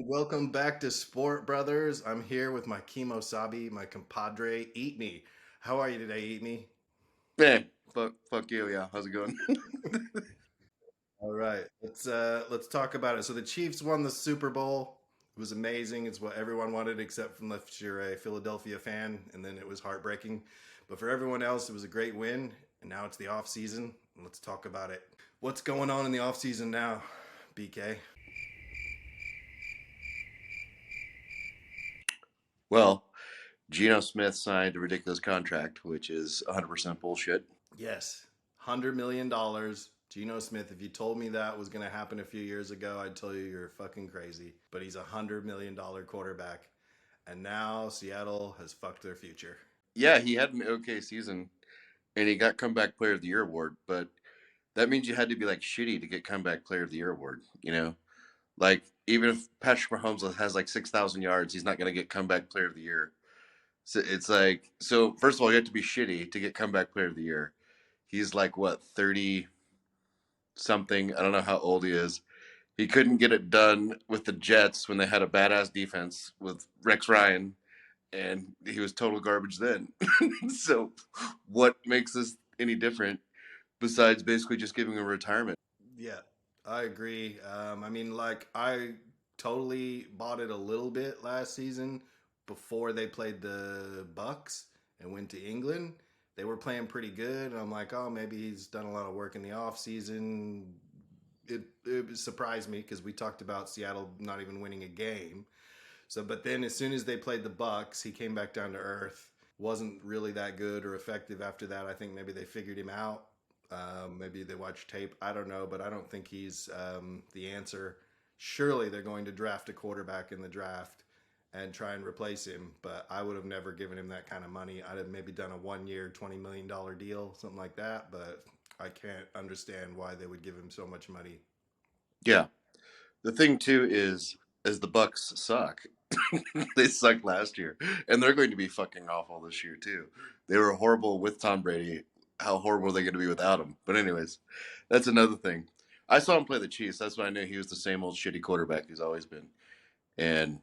Welcome back to Sport Brothers. I'm here with my Kimosabi, my compadre, Eat Me. How are you today, Eat Me? Hey, fuck you, yeah. How's it going? All right, let's talk about it. So the Chiefs won the Super Bowl. It was amazing. It's what everyone wanted, except unless you're a Philadelphia fan, and then it was heartbreaking. But for everyone else, it was a great win. And now it's the off season. Let's talk about it. What's going on in the off season now, BK? Well, Geno Smith signed a ridiculous contract, which is 100% bullshit. Yes, $100 million. Geno Smith. If you told me that was going to happen a few years ago, I'd tell you you're fucking crazy. But he's $100 million quarterback, and now Seattle has fucked their future. Yeah, he had an okay season, and he got Comeback Player of the Year award, but that means you had to be like shitty to get Comeback Player of the Year award, you know? Like, even if Patrick Mahomes has like 6,000 yards, he's not going to get Comeback Player of the Year. So it's like, so first of all, you have to be shitty to get Comeback Player of the Year. He's like, what, 30 something? I don't know how old he is. He couldn't get it done with the Jets when they had a badass defense with Rex Ryan, and he was total garbage then. So, what makes this any different besides basically just giving him a retirement? Yeah, I agree. I mean, like, I totally bought it a little bit last season before they played the Bucks and went to England. They were playing pretty good, and I'm like, oh, maybe he's done a lot of work in the off season. It surprised me because we talked about Seattle not even winning a game. So, but then as soon as they played the Bucks, he came back down to earth. Wasn't really that good or effective after that. I think maybe they figured him out. Maybe they watched tape. I don't know, but I don't think he's the answer. Surely they're going to draft a quarterback in the draft and try and replace him. But I would have never given him that kind of money. I'd have maybe done a 1 year, $20 million deal, something like that. But I can't understand why they would give him so much money. Yeah. The thing too is the Bucks suck. They sucked last year, and they're going to be fucking awful this year too. They were horrible with Tom Brady. How horrible are they going to be without him? But anyways, that's another thing. I saw him play the Chiefs. That's when I knew he was the same old shitty quarterback he's always been. And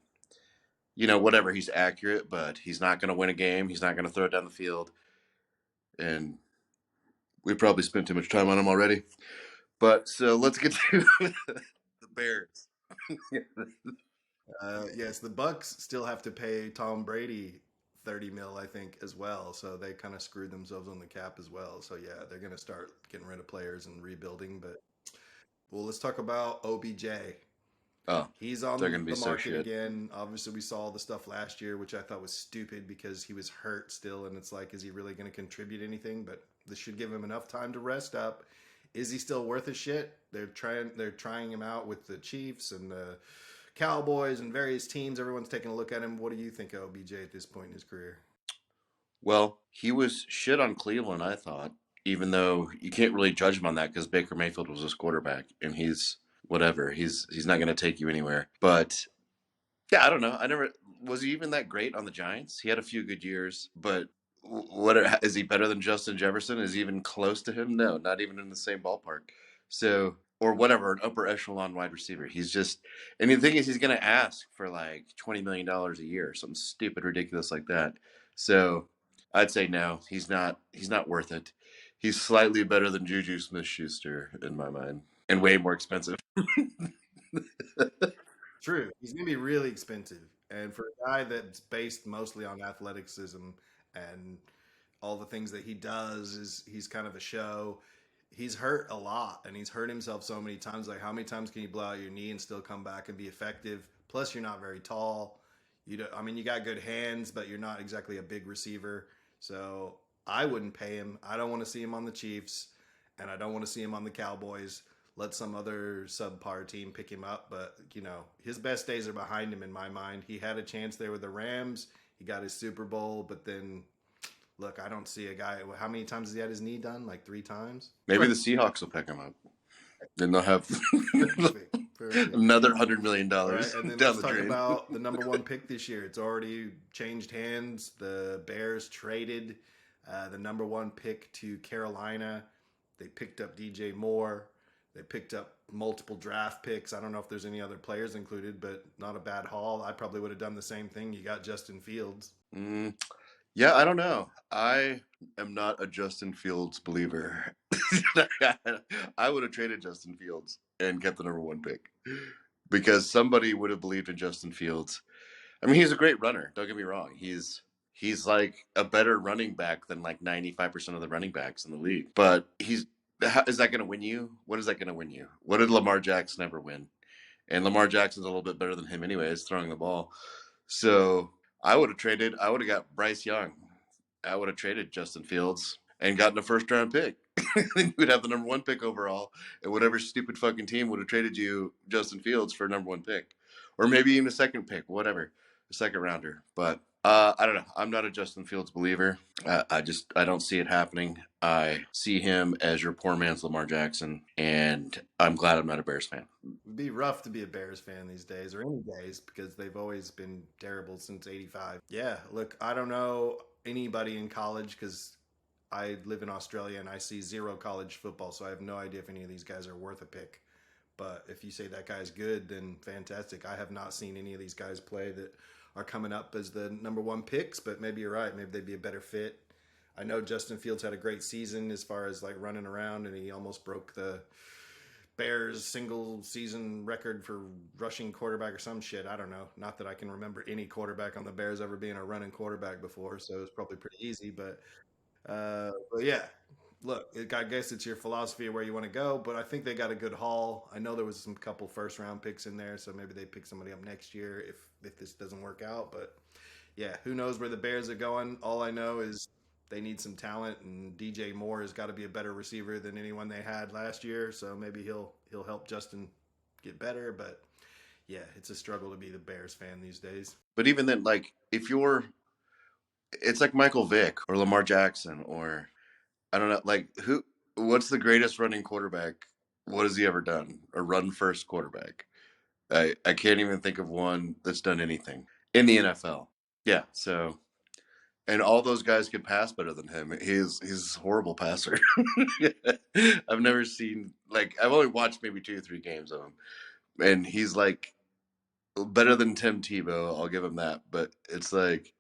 whatever, he's accurate, but he's not going to win a game. He's not going to throw it down the field. And we probably spent too much time on him already. But so let's get to the Bears. Yes, the Bucks still have to pay Tom Brady 30 mil, I think, as well. So they kind of screwed themselves on the cap as well. So yeah, they're gonna start getting rid of players and rebuilding. But well, let's talk about OBJ. Oh, He's they're on going to be the so market shit. again. Obviously, we saw the stuff last year, which I thought was stupid because he was hurt still, and it's like, is he really going to contribute anything? But this should give him enough time to rest up. Is he still worth a shit? They're trying him out with the Chiefs and the Cowboys and various teams. Everyone's taking a look at him. What do you think of OBJ at this point in his career? Well, he was shit on Cleveland, I thought, even though you can't really judge him on that because Baker Mayfield was his quarterback, and he's whatever. He's not going to take you anywhere. But yeah, I don't know. I never was he even that great on the Giants. He had a few good years, but what is he better than Justin Jefferson? Is he even close to him? No, not even in the same ballpark. So or whatever, an upper echelon wide receiver. He's just, and the thing is, he's going to ask for like $20 million a year, something stupid, ridiculous like that. So I'd say no, he's not. He's not worth it. He's slightly better than Juju Smith-Schuster in my mind, and way more expensive. True. He's going to be really expensive. And for a guy that's based mostly on athleticism and all the things that he does is he's kind of a show. He's hurt a lot and he's hurt himself so many times. Like how many times can you blow out your knee and still come back and be effective? Plus you're not very tall. You don't, I mean you got good hands, but you're not exactly a big receiver. So I wouldn't pay him. I don't want to see him on the Chiefs and I don't want to see him on the Cowboys. Let some other subpar team pick him up, but his best days are behind him in my mind. He had a chance there with the Rams. He got his Super Bowl, but then look, I don't see a guy. How many times has he had his knee done? Like 3 times. Maybe the Seahawks will pick him up. Then they'll have Perfect. Perfect. another $100 million All right, and then down let's the talk drain. about the number one pick this year. It's already changed hands. The Bears traded the number one pick to Carolina. They picked up DJ Moore. They picked up multiple draft picks. I don't know if there's any other players included, but not a bad haul. I probably would have done the same thing. You got Justin Fields. Mm, yeah, I don't know. I am not a Justin Fields believer. I would have traded Justin Fields and kept the number one pick because somebody would have believed in Justin Fields. I mean, he's a great runner. Don't get me wrong. He's like a better running back than like 95% of the running backs in the league. But is that going to win you? What is that going to win you? What did Lamar Jackson ever win? And Lamar Jackson's a little bit better than him anyways, throwing the ball. So I would have traded. I would have got Bryce Young. I would have traded Justin Fields and gotten a first round pick. You would have the number one pick overall, and whatever stupid fucking team would have traded you Justin Fields for a number one pick, or maybe even a second pick, whatever, a second rounder. But I don't know. I'm not a Justin Fields believer. I don't see it happening. I see him as your poor man's Lamar Jackson, and I'm glad I'm not a Bears fan. It'd be rough to be a Bears fan these days, or any days, because they've always been terrible since '85. Yeah, look, I don't know anybody in college because I live in Australia and I see zero college football, so I have no idea if any of these guys are worth a pick. But if you say that guy's good, then fantastic. I have not seen any of these guys play that are coming up as the number one picks, but maybe you're right. Maybe they'd be a better fit. I know Justin Fields had a great season as far as like running around, and he almost broke the Bears single season record for rushing quarterback or some shit. I don't know. Not that I can remember any quarterback on the Bears ever being a running quarterback before, so it's probably pretty easy. But yeah, look, I guess it's your philosophy of where you want to go. But I think they got a good haul. I know there was some couple first round picks in there, so maybe they pick somebody up next year if this doesn't work out. But yeah, who knows where the Bears are going? All I know is they need some talent, and DJ Moore has got to be a better receiver than anyone they had last year. So maybe he'll help Justin get better. But yeah, it's a struggle to be the Bears fan these days. But even then, like if you're, it's like Michael Vick or Lamar Jackson or I don't know, like who? What's the greatest running quarterback? What has he ever done? A run first quarterback. I can't even think of one that's done anything in the NFL. Yeah, so and all those guys could pass better than him. He's a horrible passer. I've never seen like I've only watched maybe 2 or 3 games of him, and he's like better than Tim Tebow. I'll give him that, but it's like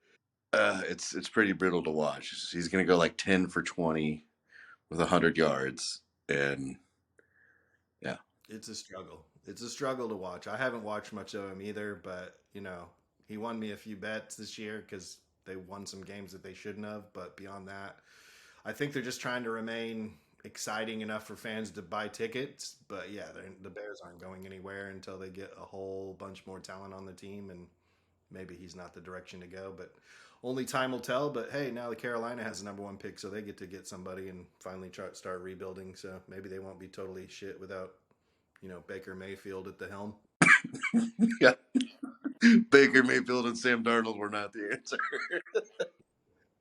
it's pretty brutal to watch. He's gonna go like 10 for 20 with 100 yards, and yeah, It's a struggle. It's a struggle to watch. I haven't watched much of him either, but he won me a few bets this year because they won some games that they shouldn't have. But beyond that, I think they're just trying to remain exciting enough for fans to buy tickets. But yeah, the Bears aren't going anywhere until they get a whole bunch more talent on the team, and maybe he's not the direction to go. But only time will tell. But hey, now the Carolina has the number one pick, so they get somebody and finally start rebuilding. So maybe they won't be totally shit without Baker Mayfield at the helm. yeah. Baker Mayfield and Sam Darnold were not the answer.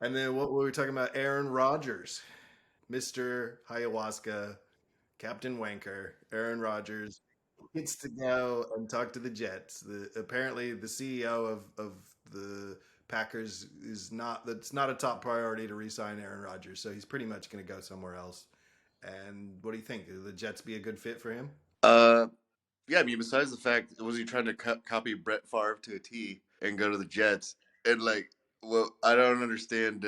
And then what were we talking about? Aaron Rodgers, Mr. Ayahuasca, Captain Wanker, Aaron Rodgers gets to go and talk to the Jets. Apparently the CEO of the Packers that's not a top priority to re-sign Aaron Rodgers, so he's pretty much going to go somewhere else. And what do you think? Will the Jets be a good fit for him? Uh, yeah, I mean, besides the fact, was he trying to copy Brett Favre to a T and go to the Jets? And like, well, I don't understand.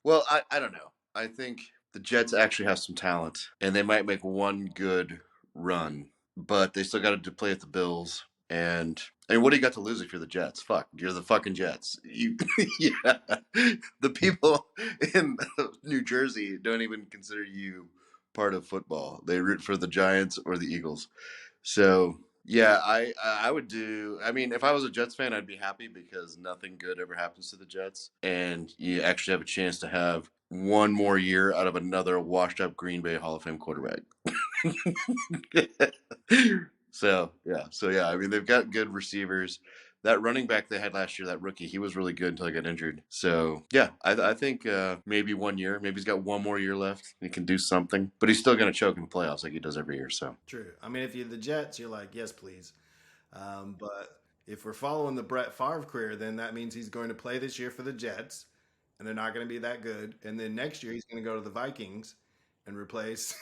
Well, I don't know. I think the Jets actually have some talent, and they might make one good run, but they still got to play with the Bills. And I mean, what do you got to lose if you're the Jets? Fuck, you're the fucking Jets. Yeah, the people in New Jersey don't even consider you part of football. They root for the Giants or the Eagles. So yeah, I would do. I mean, if I was a Jets fan, I'd be happy because nothing good ever happens to the Jets, and you actually have a chance to have one more year out of another washed-up Green Bay Hall of Fame quarterback. So yeah. I mean, they've got good receivers. That running back they had last year, that rookie, he was really good until he got injured. So yeah, I think maybe 1 year, maybe he's got one more year left. He can do something, but he's still going to choke in the playoffs like he does every year. So True. I mean, if you're the Jets, you're like, yes, please. But if we're following the Brett Favre career, then that means he's going to play this year for the Jets, and they're not going to be that good. And then next year, he's going to go to the Vikings and replace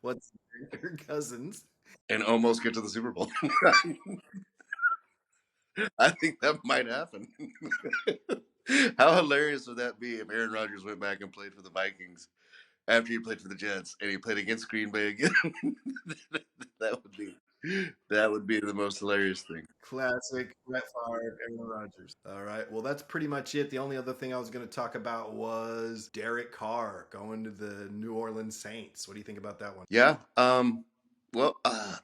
what's Kirk Cousins. and almost get to the Super Bowl. I think that might happen. How hilarious would that be if Aaron Rodgers went back and played for the Vikings after he played for the Jets and he played against Green Bay again? that would be the most hilarious thing. Classic Brett Favre, Aaron Rodgers. All right. Well, that's pretty much it. The only other thing I was going to talk about was Derek Carr going to the New Orleans Saints. What do you think about that one? Yeah. Well,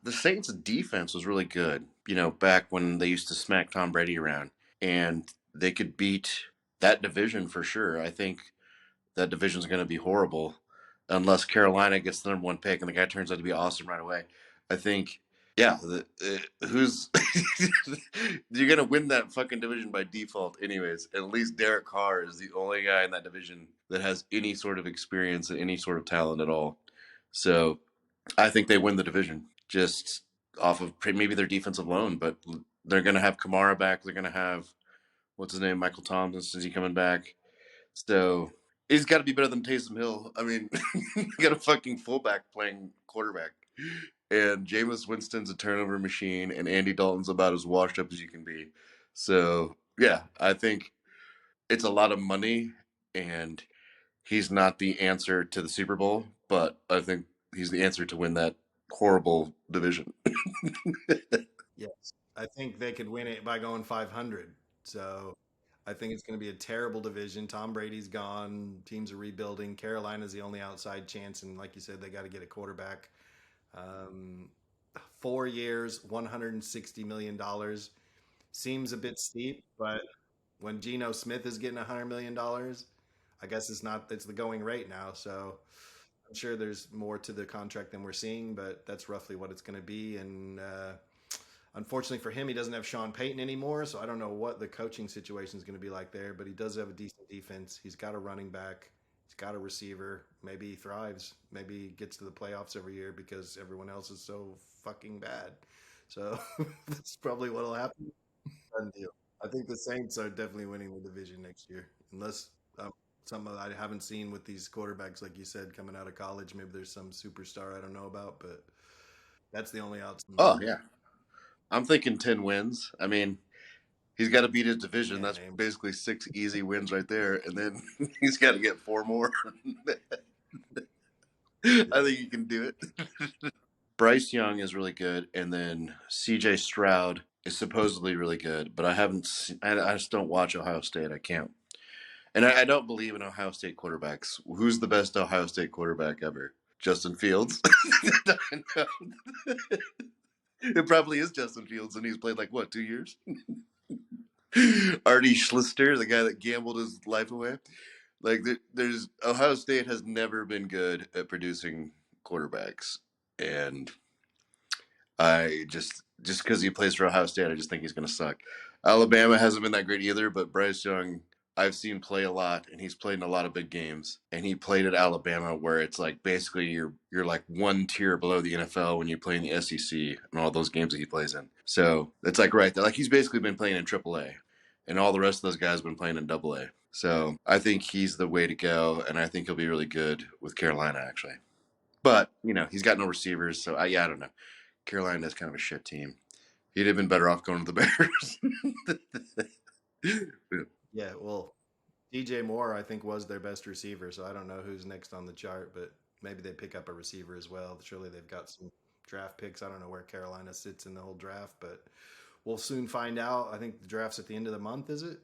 the Saints' defense was really good. You know, back when they used to smack Tom Brady around, and they could beat that division for sure. I think that division's going to be horrible unless Carolina gets the number one pick and the guy turns out to be awesome right away. I think, yeah, who's you're going to win that fucking division by default, anyways. And at least Derek Carr is the only guy in that division that has any sort of experience and any sort of talent at all. So I think they win the division just off of maybe their defense alone, but they're going to have Kamara back. They're going to have, what's his name, Michael Thomas. Is he coming back? So he's got to be better than Taysom Hill. I mean, you got a fucking fullback playing quarterback. And Jameis Winston's a turnover machine, and Andy Dalton's about as washed up as you can be. So, yeah, I think it's a lot of money, and he's not the answer to the Super Bowl, but I think he's the answer to win that horrible division. Yes. I think they could win it by going 500. So I think it's going to be a terrible division. Tom Brady's gone. Teams are rebuilding. Carolina's the only outside chance. And like you said, they got to get a quarterback. Um, 4 years, $160 million seems a bit steep, but when Geno Smith is getting $100 million, I guess it's the going rate now. So I'm sure there's more to the contract than we're seeing, but that's roughly what it's going to be. And unfortunately for him, he doesn't have Sean Payton anymore, so I don't know what the coaching situation is going to be like there. But he does have a decent defense. He's got a running back. He's got a receiver. Maybe he thrives. Maybe he gets to the playoffs every year because everyone else is so fucking bad. So that's probably what'll happen. Done deal. I think the Saints are definitely winning the division next year, unless something that I haven't seen with these quarterbacks, like you said, coming out of college. Maybe there's some superstar I don't know about, but that's the only outside. Oh, yeah. I'm thinking 10 wins. I mean, he's got to beat his division. Yeah, That's name. basically 6 easy wins right there. And then he's got to get 4 more. I think he can do it. Bryce Young is really good. And then CJ Stroud is supposedly really good. But I haven't seen, I just don't watch Ohio State. I can't. And I don't believe in Ohio State quarterbacks. Who's the best Ohio State quarterback ever? Justin Fields? It probably is Justin Fields, and he's played like, what, 2 years? Artie Schlichter, the guy that gambled his life away. Like, there's Ohio State has never been good at producing quarterbacks, and I just because he plays for Ohio State, I just think he's going to suck. Alabama hasn't been that great either, but Bryce Young, I've seen play a lot, and he's played in a lot of big games. And he played at Alabama, where it's like basically you're like one tier below the NFL when you play in the SEC and all those games that he plays in. So it's like right there, like he's basically been playing in AAA, and all the rest of those guys have been playing in AA. So I think he's the way to go, and I think he'll be really good with Carolina actually. But he's got no receivers, so I don't know. Carolina is kind of a shit team. He'd have been better off going to the Bears. Yeah, well, DJ Moore, I think, was their best receiver, so I don't know who's next on the chart, but maybe they pick up a receiver as well. Surely they've got some draft picks. I don't know where Carolina sits in the whole draft, but we'll soon find out. I think the draft's at the end of the month, is it?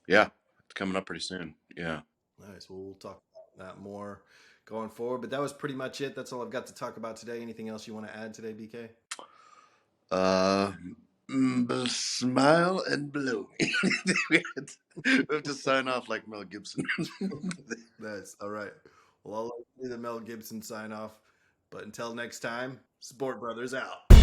Yeah, it's coming up pretty soon. Yeah. Nice. Well, we'll talk about that more going forward, but that was pretty much it. That's all I've got to talk about today. Anything else you want to add today, BK? Smile and blow. We have to sign off like Mel Gibson. Nice. All right. Well, I'll let you do the Mel Gibson sign off. But until next time, Sport Brothers out.